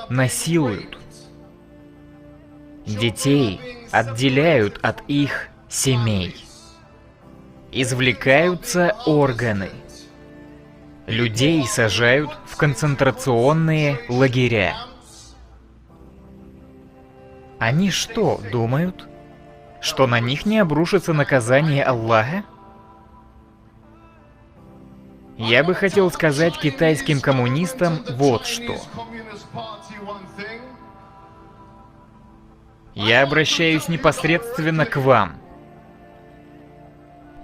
насилуют. Детей отделяют от их семей. Извлекаются органы. Людей сажают в концентрационные лагеря. Они что, думают, что на них не обрушится наказание Аллаха? Я бы хотел сказать китайским коммунистам вот что. Я обращаюсь непосредственно к вам.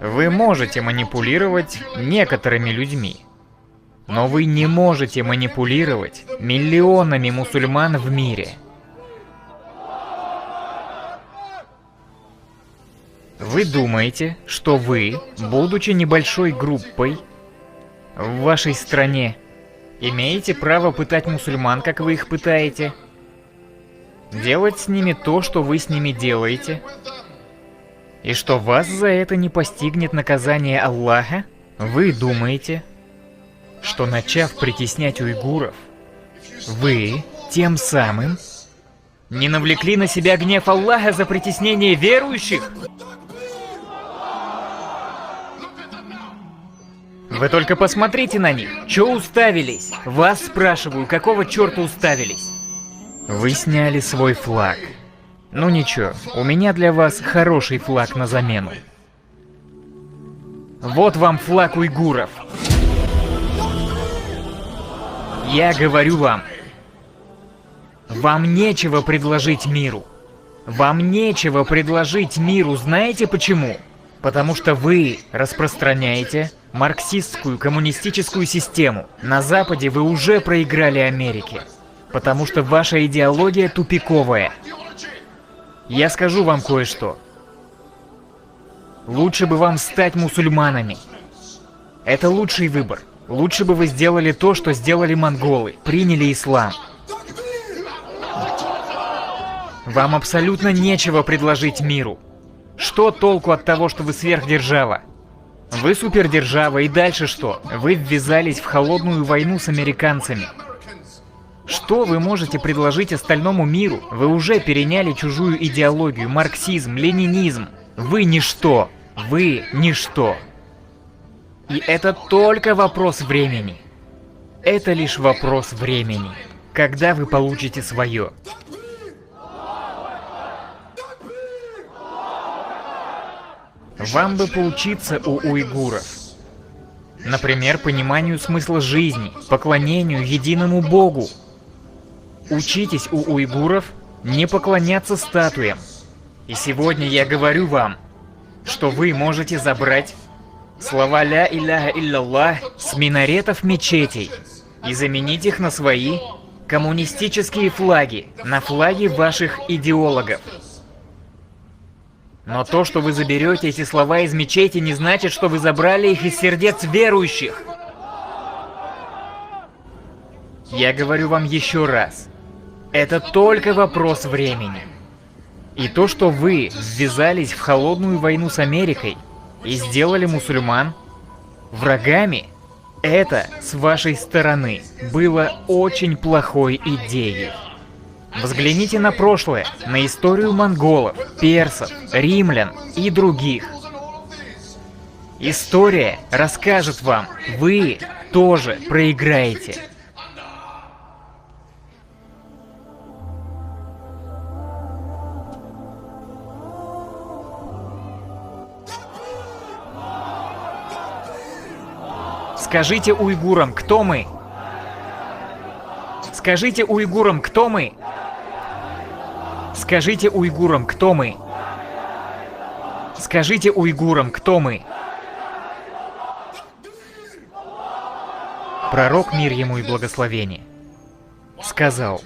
Вы можете манипулировать некоторыми людьми, но вы не можете манипулировать миллионами мусульман в мире. Вы думаете, что вы, будучи небольшой группой в вашей стране, имеете право пытать мусульман, как вы их пытаете? Делать с ними то, что вы с ними делаете? И что вас за это не постигнет наказание Аллаха? Вы думаете, что начав притеснять уйгуров, вы тем самым не навлекли на себя гнев Аллаха за притеснение верующих? Вы только посмотрите на них. Чё уставились? Вас спрашиваю, какого черта уставились? Вы сняли свой флаг. Ну ничего, у меня для вас хороший флаг на замену. Вот вам флаг уйгуров. Я говорю вам, вам нечего предложить миру. Вам нечего предложить миру, знаете почему? Потому что вы распространяете марксистскую коммунистическую систему. На Западе вы уже проиграли Америке, потому что ваша идеология тупиковая. Я скажу вам кое-что. Лучше бы вам стать мусульманами. Это лучший выбор. Лучше бы вы сделали то, что сделали монголы, приняли ислам. Вам абсолютно нечего предложить миру. Что толку от того, что вы сверхдержава? Вы супердержава, и дальше что? Вы ввязались в холодную войну с американцами. Что вы можете предложить остальному миру? Вы уже переняли чужую идеологию, марксизм, ленинизм. Вы ничто. Вы ничто. И это только вопрос времени. Это лишь вопрос времени. Когда вы получите свое. Вам бы поучиться у уйгуров. Например, пониманию смысла жизни, поклонению единому Богу. Учитесь у уйгуров не поклоняться статуям. И сегодня я говорю вам, что вы можете забрать слова «Ля илляха илляллах» с минаретов мечетей и заменить их на свои коммунистические флаги, на флаги ваших идеологов. Но то, что вы заберете эти слова из мечети, не значит, что вы забрали их из сердец верующих. Я говорю вам еще раз. Это только вопрос времени. И то, что вы ввязались в холодную войну с Америкой и сделали мусульман врагами, это с вашей стороны было очень плохой идеей. Взгляните на прошлое, на историю монголов, персов, римлян и других. История расскажет вам, вы тоже проиграете. Скажите уйгурам, кто мы? Скажите уйгурам, кто мы? Скажите уйгурам, кто мы? Скажите уйгурам, кто мы? Пророк, мир ему и благословение, сказал: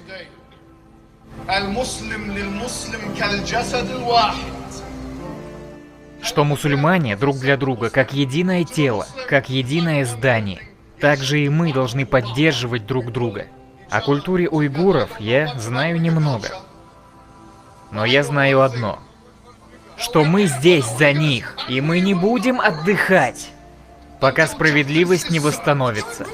что мусульмане друг для друга как единое тело, как единое здание. Также и мы должны поддерживать друг друга. О культуре уйгуров я знаю немного. Но я знаю одно. Что мы здесь за них, и мы не будем отдыхать, пока справедливость не восстановится.